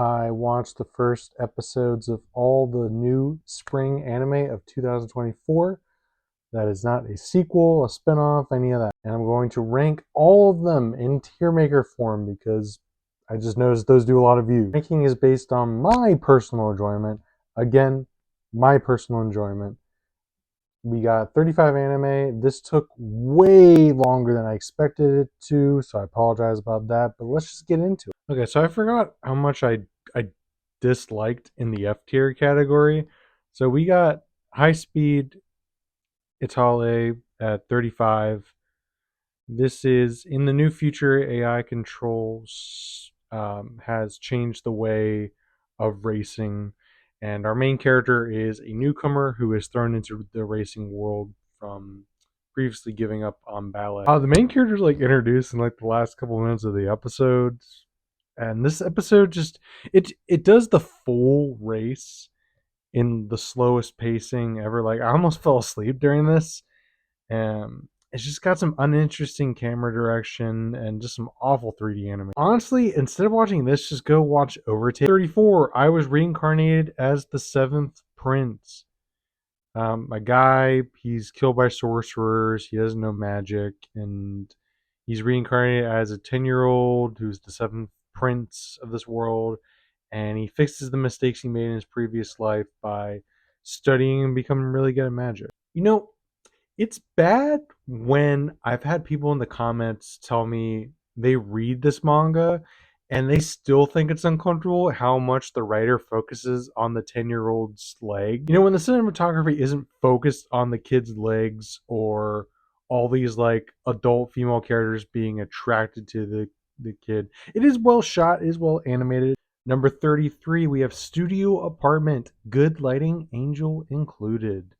I watched the first episodes of all the new spring anime of 2024. That is not a sequel, a spinoff, any of that. And I'm going to rank all of them in tier maker form because I just noticed those do a lot of views. Ranking is based on my personal enjoyment. Again, my personal enjoyment. We got 35 anime. This took way longer than I expected it to, so I apologize about that. But let's just get into it. Okay, so I forgot how much I disliked in the F tier category. So we got High Speed Itale at 35. This is in the new future. AI controls has changed the way of racing, and our main character is a newcomer who is thrown into the racing world from previously giving up on ballet. The main character is like introduced in like the last couple minutes of the episodes, and this episode just it does the full race in the slowest pacing ever. Like I almost fell asleep during this. It's just got some uninteresting camera direction and just some awful 3D animation. Honestly, instead of watching this, just go watch Overtake. 34, I was reincarnated as the seventh prince. A guy, he's killed by sorcerers, he doesn't know magic, and he's reincarnated as a 10-year-old who's the seventh prince of this world, and he fixes the mistakes he made in his previous life by studying and becoming really good at magic. You know, it's bad when I've had people in the comments tell me they read this manga and they still think it's uncomfortable how much the writer focuses on the 10-year-old's leg. You know, when the cinematography isn't focused on the kid's legs or all these like adult female characters being attracted to the kid. It is well shot, it is well animated. Number 33, we have Studio Apartment, good lighting, angel included.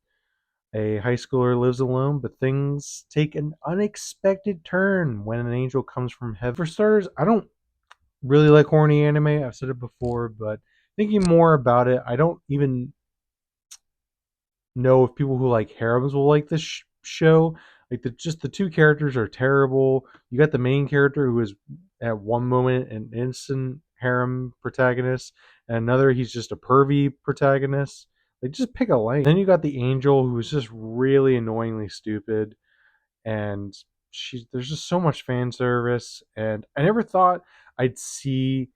A high schooler lives alone, but things take an unexpected turn when an angel comes from heaven. For starters, I don't really like horny anime. I've said it before, but thinking more about it, I don't even know if people who like harems will like this show. Like just the two characters are terrible. You got the main character who is at one moment an instant harem protagonist, and another he's just a pervy protagonist. Like just pick a lane. Then you got the angel who is just really annoyingly stupid, and there's just so much fan service, and I never thought I'd see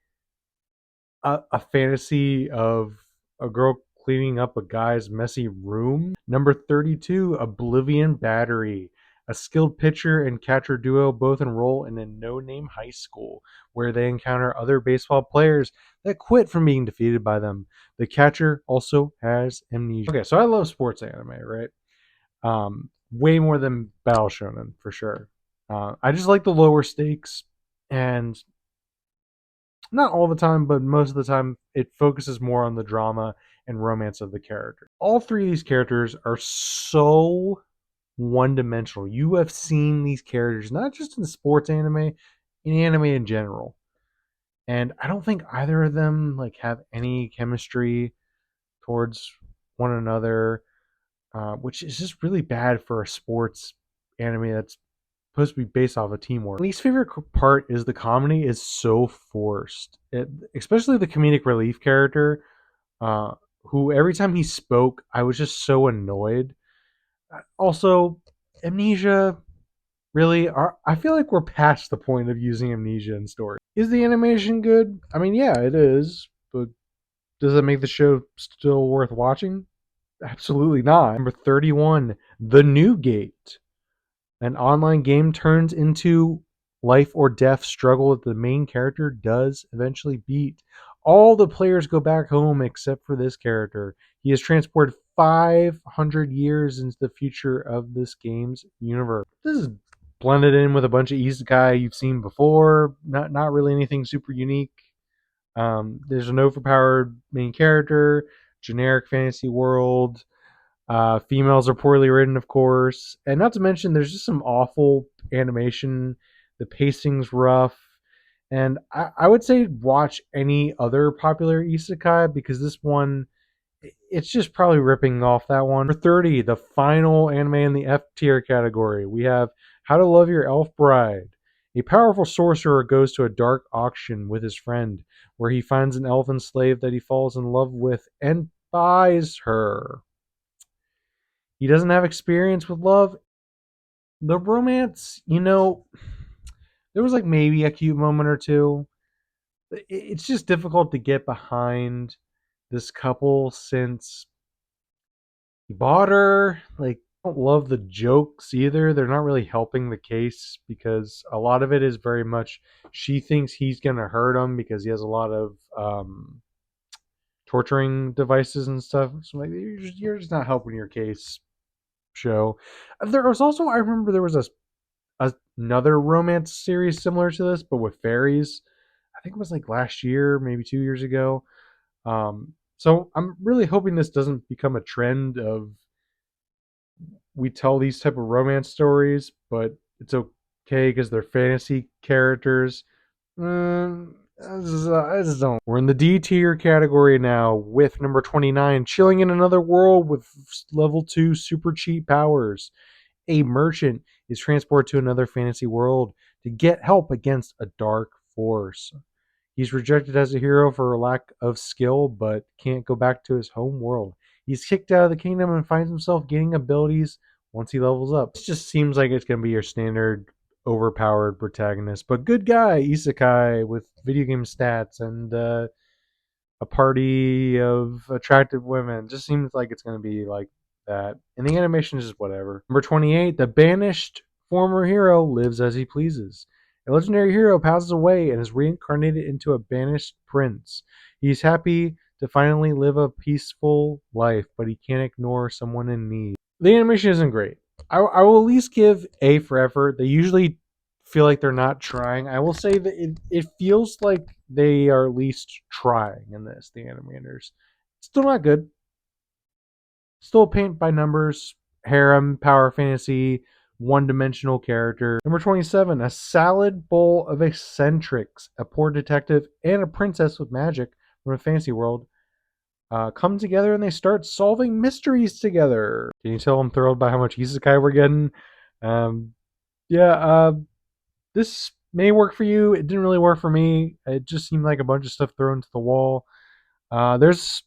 a fantasy of a girl cleaning up a guy's messy room. Number 32, Oblivion Battery. A skilled pitcher and catcher duo both enroll in a no-name high school where they encounter other baseball players that quit from being defeated by them. The catcher also has amnesia. Okay, so I love sports anime, right? Way more than Battle Shonen for sure. I just like the lower stakes, and not all the time, but most of the time, it focuses more on the drama and romance of the character. All three of these characters are so one-dimensional. You have seen these characters not just in sports anime, in anime in general, and I don't think either of them like have any chemistry towards one another, which is just really bad for a sports anime that's supposed to be based off of teamwork. My least favorite part is the comedy is so forced, especially the comedic relief character, who every time he spoke, I was just so annoyed. Also, amnesia. Really, I feel like we're past the point of using amnesia in story. Is the animation good? I mean, yeah, it is, but does it make the show still worth watching? Absolutely not. Number 31, The New Gate. An online game turns into life or death struggle that the main character does eventually beat. All the players go back home except for this character. He is transported 500 years into the future of this game's universe. This is blended in with a bunch of isekai you've seen before. Not really anything super unique. There's an overpowered main character, generic fantasy world. Females are poorly written, of course, and not to mention there's just some awful animation. The pacing's rough, and I would say watch any other popular isekai because this one, it's just probably ripping off that one. For 30, the final anime in the F tier category, we have How to Love Your Elf Bride. A powerful sorcerer goes to a dark auction with his friend, where he finds an elven slave that he falls in love with and buys her. He doesn't have experience with love. The romance, there was like maybe a cute moment or two. It's just difficult to get behind this couple since he bought her. Like, I don't love the jokes either. They're not really helping the case because a lot of it is very much she thinks he's gonna hurt him because he has a lot of torturing devices and stuff. So like, you're just not helping your case, show. There was also, I remember there was another romance series similar to this, but with fairies. I think it was like last year, maybe 2 years ago. So I'm really hoping this doesn't become a trend of we tell these type of romance stories, but it's okay because they're fantasy characters. I just don't. We're in the D tier category now with number 29, chilling in another world with level 2 super cheat powers. A merchant is transported to another fantasy world to get help against a dark force. He's rejected as a hero for lack of skill, but can't go back to his home world. He's kicked out of the kingdom and finds himself gaining abilities once he levels up. This just seems like it's going to be your standard overpowered protagonist, but good guy, isekai with video game stats and a party of attractive women. Just seems like it's going to be like that. And the animation is just whatever. Number 28, the banished former hero lives as he pleases. A legendary hero passes away and is reincarnated into a banished prince. He's happy to finally live a peaceful life, but he can't ignore someone in need. The animation isn't great. I will at least give A for effort. They usually feel like they're not trying. I will say that it feels like they are at least trying in this, the animators. Still not good. Still paint by numbers, harem, power fantasy, one dimensional character. Number 27, a salad bowl of eccentrics, a poor detective, and a princess with magic from a fantasy world come together and they start solving mysteries together. Can you tell I'm thrilled by how much isekai we're getting? Um, yeah, this may work for you. It didn't really work for me. It just seemed like a bunch of stuff thrown to the wall. There's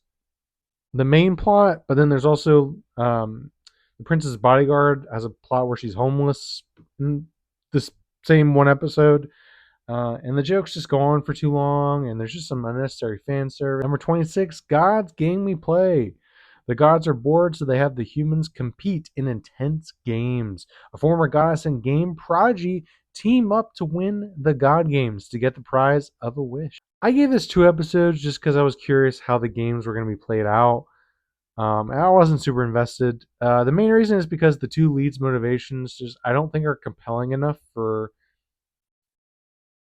the main plot, but then there's also the Prince's Bodyguard has a plot where she's homeless in this same one episode. And the jokes just go on for too long, and there's just some unnecessary fan service. Number 26, God's Game We Play. The gods are bored, so they have the humans compete in intense games. A former goddess and game prodigy team up to win the God Games to get the prize of a wish. I gave this 2 episodes just because I was curious how the games were going to be played out. And I wasn't super invested. The main reason is because the 2 leads' motivations just I don't think are compelling enough for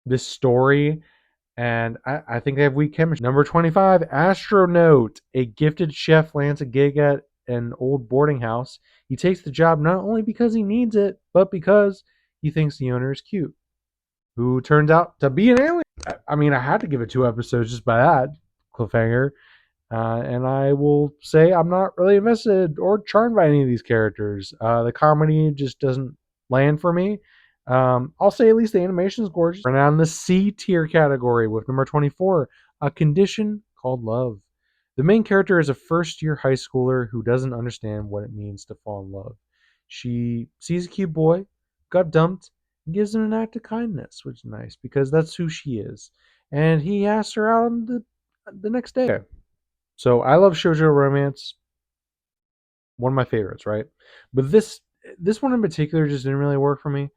this story, and I think they have weak chemistry. Number 25, Astron Note. A gifted chef lands a gig at an old boarding house. He takes the job not only because he needs it, but because he thinks the owner is cute, who turns out to be an alien. I mean, I had to give it 2 episodes just by that cliffhanger. And I will say I'm not really invested or charmed by any of these characters. The comedy just doesn't land for me. I'll say at least the animation is gorgeous. We're now in the C tier category with number 24, A Condition Called Love. The main character is a first-year high schooler who doesn't understand what it means to fall in love. She sees a cute boy, got dumped, and gives him an act of kindness, which is nice because that's who she is. And he asks her out on the next day. Okay. So I love shoujo romance, one of my favorites, right? But this one in particular just didn't really work for me.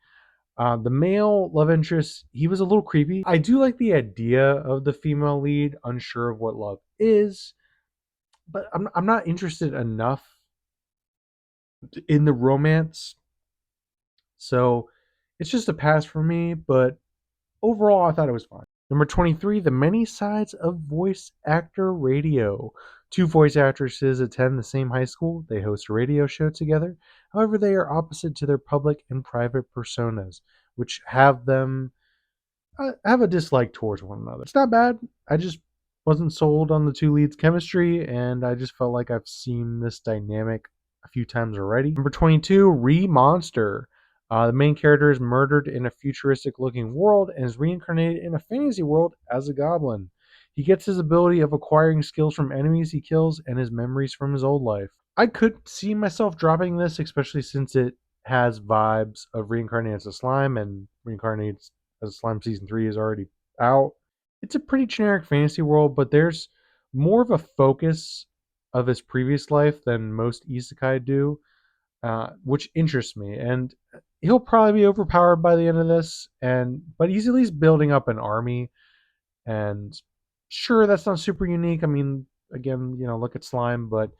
The male love interest, he was a little creepy. I do like the idea of the female lead unsure of what love is, but I'm not interested enough in the romance. So it's just a pass for me, but overall I thought it was fine. Number 23, The Many Sides of Voice Actor Radio. 2 voice actresses attend the same high school. They host a radio show together. However, they are opposite to their public and private personas, which have them have a dislike towards one another. It's not bad. I just wasn't sold on the 2 leads' chemistry, and I just felt like I've seen this dynamic a few times already. Number 22, Remonster. The main character is murdered in a futuristic looking world and is reincarnated in a fantasy world as a goblin. He gets his ability of acquiring skills from enemies he kills and his memories from his old life. I could see myself dropping this, especially since it has vibes of Reincarnated as a Slime, and Reincarnated as a Slime Season 3 is already out. It's a pretty generic fantasy world, but there's more of a focus of his previous life than most isekai do, which interests me. And he'll probably be overpowered by the end of this, but he's at least building up an army. And sure, that's not super unique. I mean, again, look at Slime, but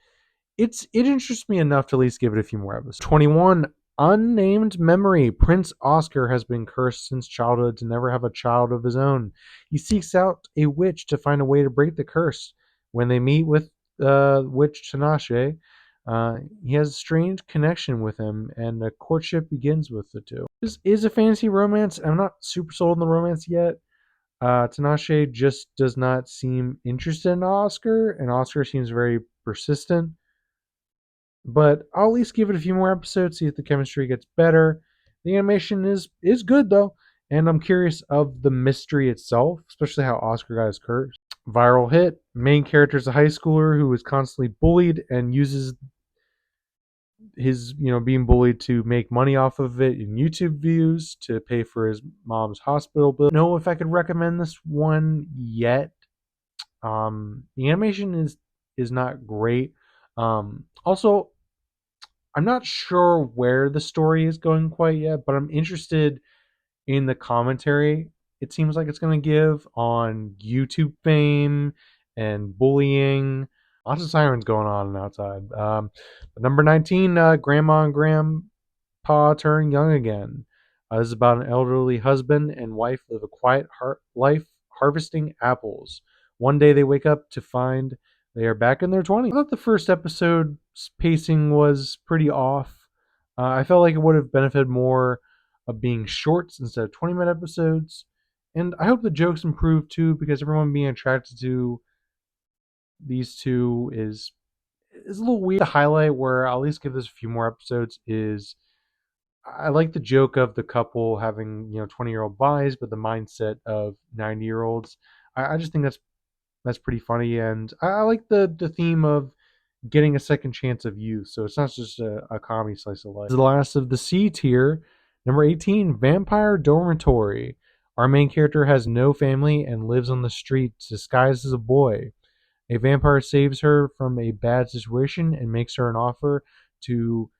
it interests me enough to at least give it a few more episodes. 21. Unnamed Memory. Prince Oscar has been cursed since childhood to never have a child of his own. He seeks out a witch to find a way to break the curse. When they meet with witch Tinashe, he has a strange connection with him, and the courtship begins with the two. This is a fantasy romance. I'm not super sold on the romance yet. Tinashe just does not seem interested in Oscar, and Oscar seems very persistent. But I'll at least give it a few more episodes, see if the chemistry gets better. The animation is good though, and I'm curious of the mystery itself, especially how Oscar got his curse. Viral hit. Main character is a high schooler who is constantly bullied and uses his being bullied to make money off of it in YouTube views to pay for his mom's hospital bill. I don't know if I could recommend this one yet. The animation is not great. Also, I'm not sure where the story is going quite yet, but I'm interested in the commentary it seems like it's going to give on YouTube fame and bullying. Lots of sirens going on outside. But number 19, Grandma and Grandpa turn young again. This is about an elderly husband and wife live a quiet life harvesting apples. One day they wake up to find they are back in their 20s. I thought the first episode's pacing was pretty off. I felt like it would have benefited more of being shorts instead of 20-minute episodes. And I hope the jokes improve too, because everyone being attracted to these two is a little weird. The highlight where I'll at least give this a few more episodes is I like the joke of the couple having 20-year-old bodies, but the mindset of 90-year-olds. I just think that's pretty funny, and I like the theme of getting a second chance of youth. So it's not just a comedy slice of life. This is the last of the C tier. Number 18, Vampire Dormatory. Our main character has no family and lives on the streets disguised as a boy. A vampire saves her from a bad situation and makes her an offer to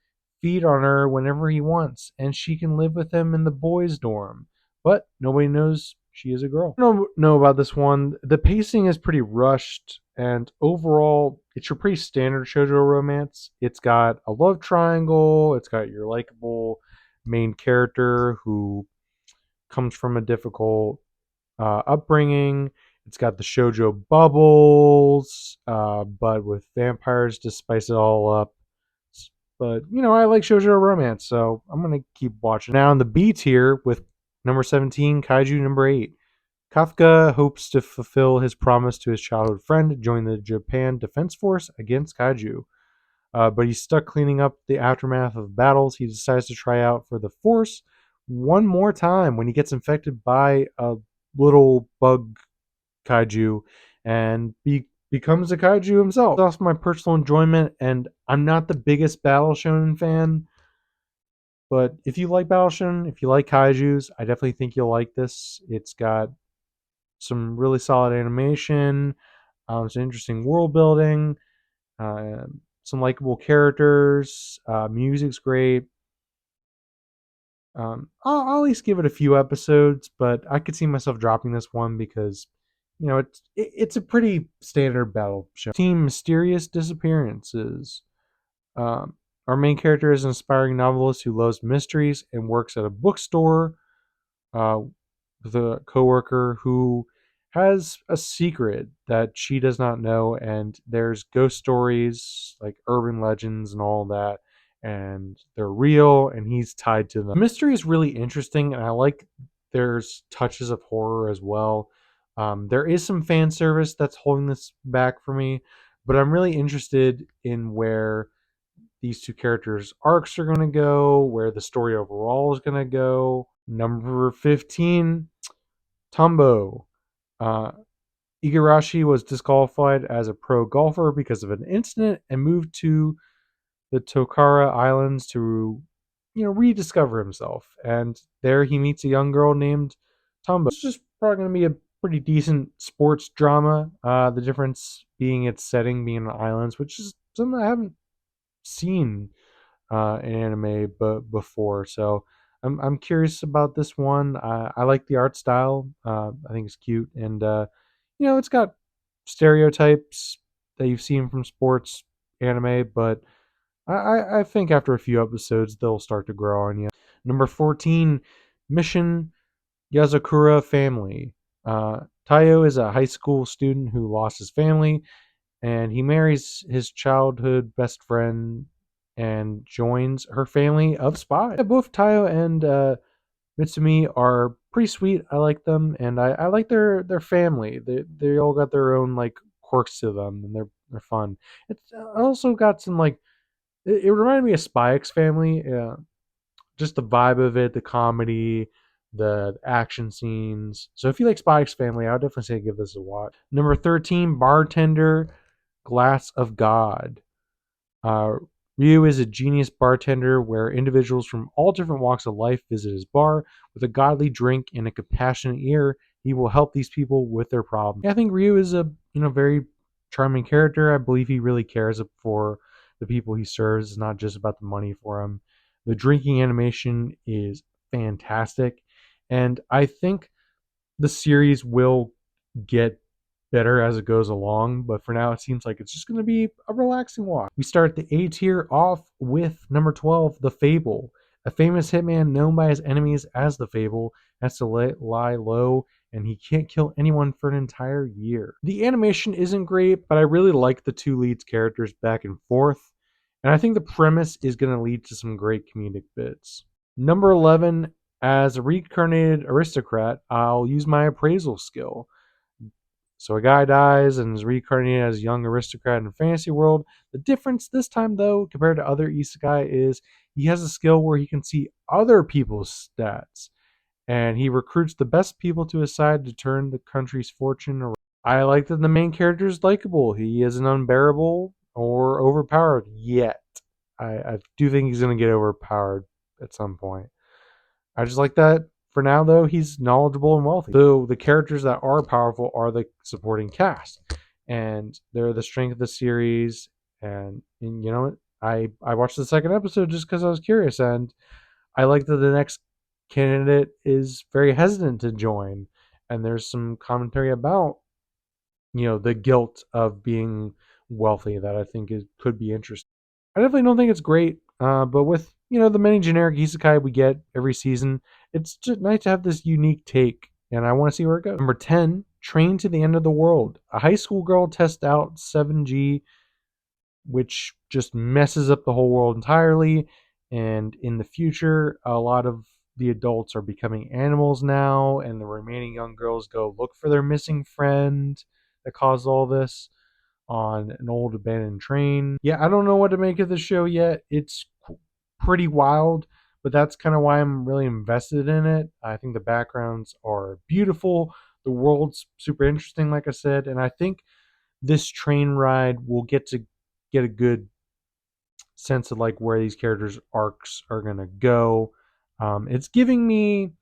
feed on her whenever he wants, and she can live with him in the boys' dorm. But nobody knows she is a girl. I don't know about this one. The pacing is pretty rushed, and overall, it's your pretty standard shoujo romance. It's got a love triangle. It's got your likable main character who comes from a difficult upbringing. It's got the shoujo bubbles, but with vampires to spice it all up. But I like shoujo romance, so I'm gonna keep watching. Now in the B tier with number 17, Kaiju number 8. Kafka hopes to fulfill his promise to his childhood friend, join the Japan Defense Force against Kaiju. But he's stuck cleaning up the aftermath of battles. He decides to try out for the Force one more time when he gets infected by a little bug kaiju and becomes a kaiju himself. It's also my personal enjoyment, and I'm not the biggest Battle Shonen fan, but if you like Battle Shonen, if you like kaijus, I definitely think you'll like this. It's got some really solid animation, some interesting world building, some likable characters, music's great. I'll at least give it a few episodes, but I could see myself dropping this one because it's a pretty standard battle show. Team Mysterious Disappearances. Our main character is an aspiring novelist who loves mysteries and works at a bookstore with a coworker who has a secret that she does not know, and there's ghost stories like urban legends and all that, and they're real, and he's tied to them. The mystery is really interesting, and I like there's touches of horror as well. There is some fan service that's holding this back for me, but I'm really interested in where these two characters' arcs are going to go, where the story overall is going to go. Number 15, Tumbo. Uh, Igarashi was disqualified as a pro golfer because of an incident and moved to the Tokara Islands to, rediscover himself. And there he meets a young girl named Tumbo. It's just probably going to be a pretty decent sports drama. The difference being its setting being on islands, which is something I haven't seen in anime before. So I'm curious about this one. I like the art style. I think it's cute, and it's got stereotypes that you've seen from sports anime, but I think after a few episodes they'll start to grow on you. Number 14, Mission Yazakura Family. Taiyo is a high school student who lost his family, and he marries his childhood best friend and joins her family of spies. Yeah, both Taiyo and Mitsumi are pretty sweet. I like them, and I like their family. They all got their own like quirks to them, and they're fun. It's also got some like it reminded me of Spy X Family. Just the vibe of it, the comedy, the action scenes. So if you like Spy X Family, I would definitely say give this a watch. Number 13, Bartender, Glass of God. Uh, Ryu is a genius bartender where individuals from all different walks of life visit his bar. With a godly drink and a compassionate ear, he will help these people with their problems. Yeah, I think Ryu is a very charming character. I believe he really cares for the people he serves. It's not just about the money for him. The drinking animation is fantastic, and I think the series will get better as it goes along, but for now it seems like it's just going to be a relaxing watch. We start the A tier off with number 12, The Fable. A famous hitman known by his enemies as The Fable has to lie low, and he can't kill anyone for an entire year. The animation isn't great, but I really like the two lead characters back and forth, and I think the premise is going to lead to some great comedic bits. Number 11, as a reincarnated aristocrat, I'll use my appraisal skill. So a guy dies and is reincarnated as a young aristocrat in a fantasy world. The difference this time, though, compared to other isekai, is he has a skill where he can see other people's stats, and he recruits the best people to his side to turn the country's fortune around. I like that the main character is likable. He isn't unbearable or overpowered yet. I do think he's going to get overpowered at some point. I just like that for now, though, he's knowledgeable and wealthy. So the characters that are powerful are the supporting cast, and they're the strength of the series. And you know what? I watched the second episode just because I was curious, and I like that the next candidate is very hesitant to join, and there's some commentary about the guilt of being wealthy that I think could be interesting. I definitely don't think it's great, but with the many generic isekai we get every season, it's just nice to have this unique take, and I want to see where it goes. Number 10, Train to the End of the World. A high school girl tests out 7G, which just messes up the whole world entirely, and in the future, a lot of the adults are becoming animals now, and the remaining young girls go look for their missing friend that caused all this on an old abandoned train. Yeah, I don't know what to make of the show yet. It's pretty wild, but that's kind of why I'm really invested in it. I think the backgrounds are beautiful. The world's super interesting, like I said, and I think this train ride will get a good sense of like where these characters' arcs are gonna go. It's giving me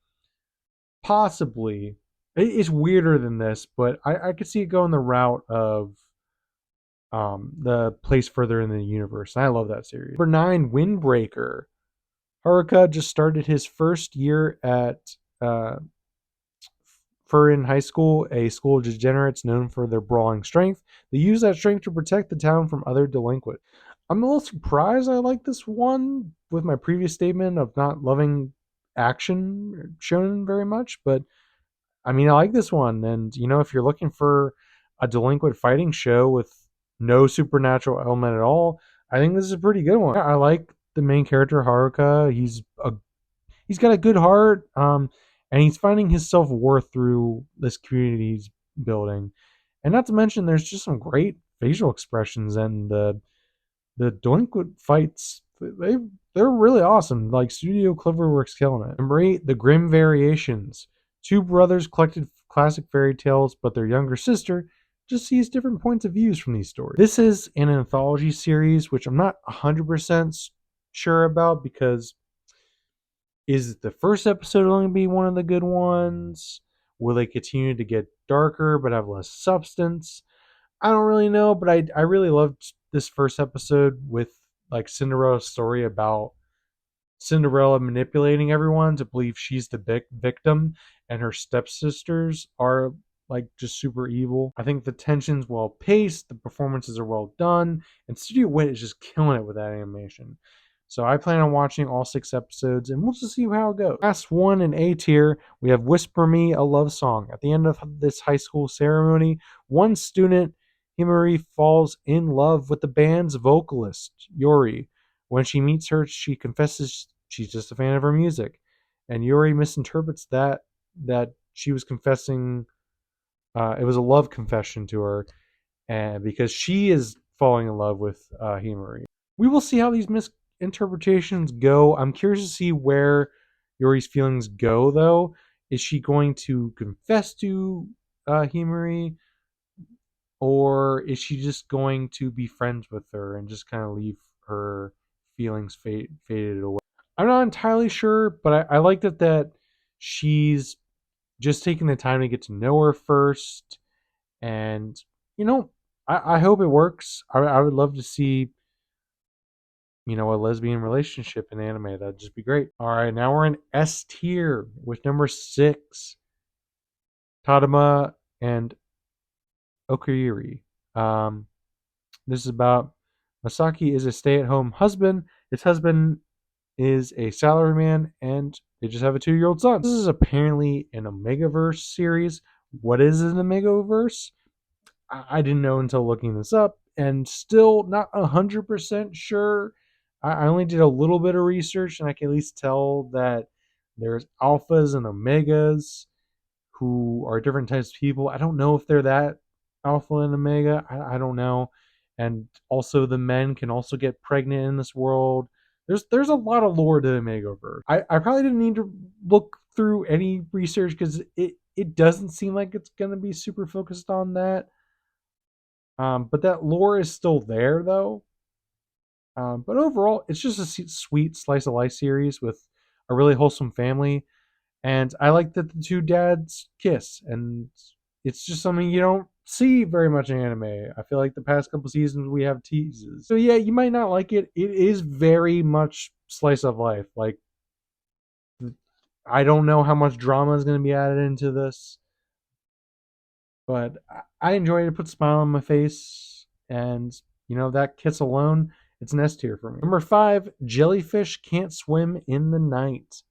possibly it's weirder than this, but I could see it going the route of the place further in the universe. And I love that series. Number 9, Windbreaker. Haruka just started his first year at Furin High School, a school of degenerates known for their brawling strength. They use that strength to protect the town from other delinquents. I'm a little surprised I like this one with my previous statement of not loving action shown very much, but I mean, I like this one. And, if you're looking for a delinquent fighting show with no supernatural element at all, I think this is a pretty good one. I like the main character, Haruka. He's got a good heart, and he's finding his self-worth through this community he's building. And not to mention, there's just some great facial expressions and the the delinquent fights, they're really awesome. Like Studio Cloverworks killing it. Number 8, The Grim Variations. Two brothers collected classic fairy tales, but their younger sister just sees different points of views from these stories. This is an anthology series, which I'm not 100% sure about, because is the first episode only be one of the good ones? Will they continue to get darker but have less substance? I don't really know, but I really loved this first episode with like Cinderella's story about Cinderella manipulating everyone to believe she's the victim, and her stepsisters are like just super evil. I think the tension's well paced, the performances are well done, and Studio Wit is just killing it with that animation. So I plan on watching all 6 episodes, and we'll just see how it goes. Last one in A tier, we have Whisper Me a Love Song. At the end of this high school ceremony, one student, Himari, falls in love with the band's vocalist, Yuri. When she meets her, she confesses she's just a fan of her music, and Yuri misinterprets that she was confessing. It was a love confession to her, and because she is falling in love with Himari. We will see how these misinterpretations go. I'm curious to see where Yuri's feelings go, though. Is she going to confess to Himari, or is she just going to be friends with her and just kind of leave her feelings faded away? I'm not entirely sure, but I like that she's just taking the time to get to know her first. And, you know, I hope it works. I would love to see, a lesbian relationship in anime. That'd just be great. All right, now we're in S tier with number 6, Tadama and Okuyuri. This is about Masaki is a stay-at-home husband. His husband is a salaryman, and they just have a 2-year-old son. This is apparently an Omegaverse series. What is an Omegaverse? I didn't know until looking this up, and still not 100% sure. I only did a little bit of research, and I can at least tell that there's alphas and omegas who are different types of people. I don't know if they're that alpha and omega. I don't know. And also the men can also get pregnant in this world. There's a lot of lore to the Omegaverse. I probably didn't need to look through any research because it doesn't seem like it's gonna be super focused on that. But that lore is still there though. But overall, it's just a sweet slice of life series with a really wholesome family. And I like that the two dads kiss, and it's just something you don't see very much in anime. I feel like the past couple seasons we have teases. So yeah, you might not like it. It is very much slice of life. Like, I don't know how much drama is going to be added into this, but I enjoyed it. It put a smile on my face, and that kiss alone, it's an S tier for me. Number 5, Jellyfish Can't Swim in the Night.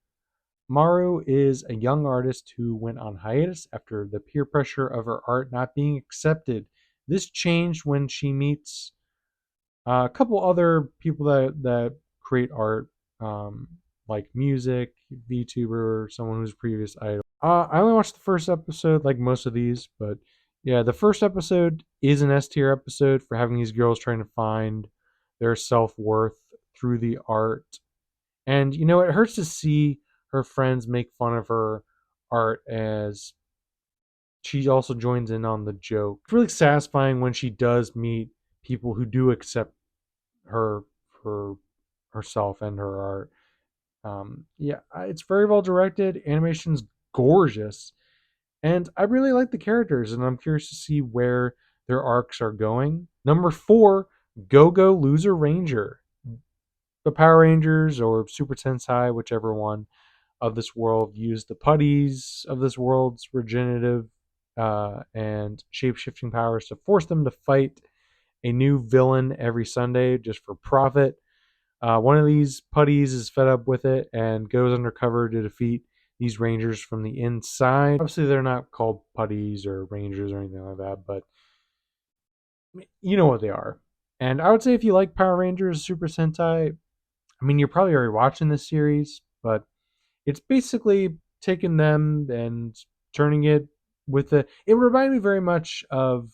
Maru is a young artist who went on hiatus after the peer pressure of her art not being accepted. This changed when she meets a couple other people that create art, like music, VTuber, someone who's a previous idol. I only watched the first episode, like most of these, but yeah, the first episode is an S tier episode for having these girls trying to find their self worth through the art. And it hurts to see her friends make fun of her art as she also joins in on the joke. It's really satisfying when she does meet people who do accept her for herself and her art. Yeah, it's very well directed. Animation's gorgeous, and I really like the characters, and I'm curious to see where their arcs are going. Number 4, Go Go Loser Ranger. The Power Rangers or Super Tensei, whichever one of this world, use the putties of this world's regenerative and shape-shifting powers to force them to fight a new villain every Sunday just for profit. One of these putties is fed up with it and goes undercover to defeat these rangers from the inside. Obviously, they're not called putties or rangers or anything like that, but you know what they are. And I would say if you like Power Rangers, Super Sentai, I mean, you're probably already watching this series, but it's basically taking them and turning it with the. It reminded me very much of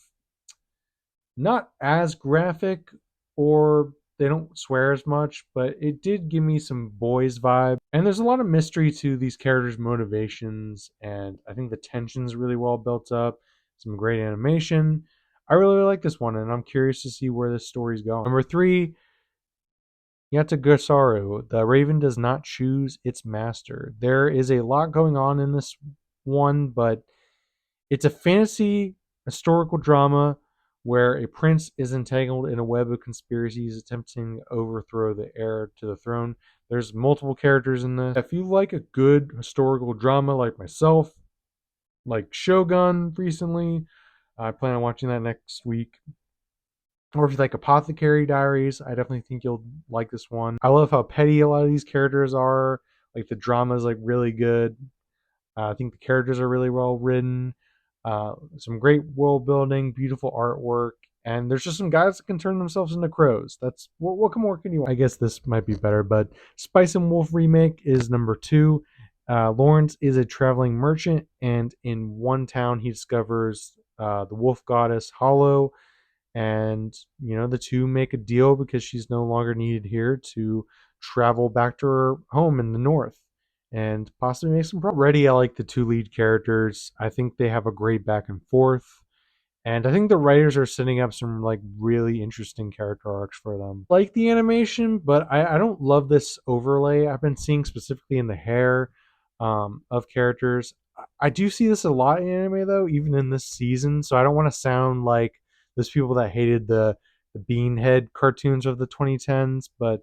not as graphic or they don't swear as much, but it did give me some boys vibe. And there's a lot of mystery to these characters' motivations, and I think the tension's really well built up. Some great animation. I really like this one, and I'm curious to see where this story's going. Number 3, Ygaru. The Raven does not choose its master. There is a lot going on in this one, but it's a fantasy historical drama where a prince is entangled in a web of conspiracies attempting to overthrow the heir to the throne. There's multiple characters in this. If you like a good historical drama like myself, like Shogun recently, I plan on watching that next week. Or if you like Apothecary Diaries, I definitely think you'll like this one. I love how petty a lot of these characters are. Like the drama is like really good. I think the characters are really well written. Some great world building, beautiful artwork, and there's just some guys that can turn themselves into crows. That's what more can you want? I guess this might be better, but Spice and Wolf remake is number 2. Lawrence is a traveling merchant, and in one town he discovers the wolf goddess Hollow, and the two make a deal because she's no longer needed here to travel back to her home in the north and possibly make some progress. Already, I like the two lead characters. I think they have a great back and forth. And I think the writers are setting up some like really interesting character arcs for them. Like the animation, but I don't love this overlay I've been seeing specifically in the hair of characters. I do see this a lot in anime though, even in this season. So I don't want to sound like those people that hated the Beanhead cartoons of the 2010s, but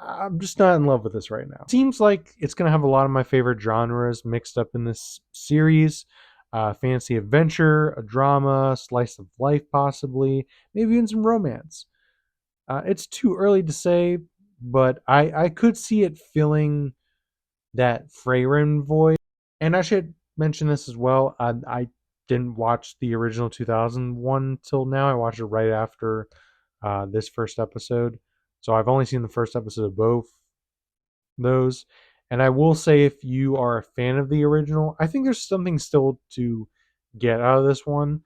I'm just not in love with this right now. Seems like it's going to have a lot of my favorite genres mixed up in this series. Fantasy adventure, a drama, slice of life possibly, maybe even some romance. It's too early to say, but I could see it filling that Freyren void. And I should mention this as well. I didn't watch the original 2001 till now. I watched it right after this first episode. So I've only seen the first episode of both those. And I will say, if you are a fan of the original, I think there's something still to get out of this one.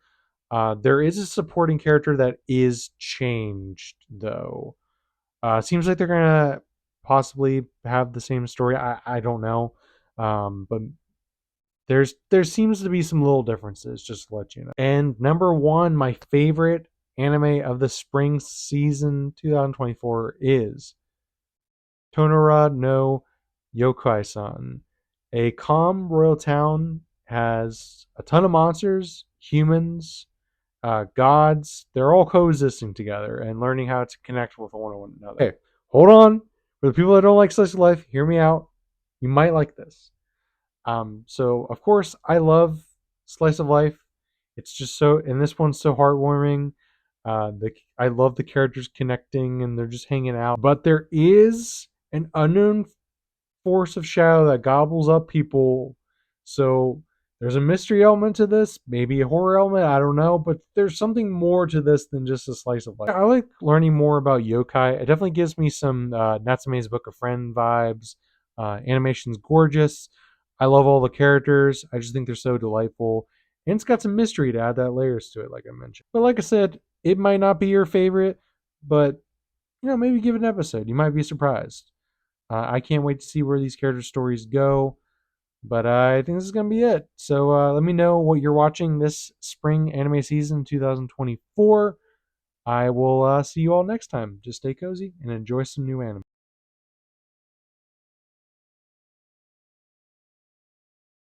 There is a supporting character that is changed, though. Seems like they're gonna possibly have the same story. I don't know, but there seems to be some little differences. Just to let you know. And number 1, my favorite anime of the spring season 2024 is Tonora no Yokai-san. A calm royal town has a ton of monsters, humans, gods. They're all coexisting together and learning how to connect with one another. Okay, hold on. For the people that don't like slice of life, hear me out. You might like this. So of course I love slice of life. It's just so, and this one's so heartwarming. I love the characters connecting and they're just hanging out. But there is an unknown force of shadow that gobbles up people. So there's a mystery element to this, maybe a horror element, I don't know, but there's something more to this than just a slice of life. I like learning more about yokai. It definitely gives me some Natsume's Book of Friend vibes. Animation's gorgeous. I love all the characters. I just think they're so delightful. And it's got some mystery to add that layers to it, like I mentioned. But like I said, it might not be your favorite, but maybe give it an episode. You might be surprised. I can't wait to see where these character stories go. But I think this is going to be it. So let me know what you're watching this spring anime season 2024. I will see you all next time. Just stay cozy and enjoy some new anime.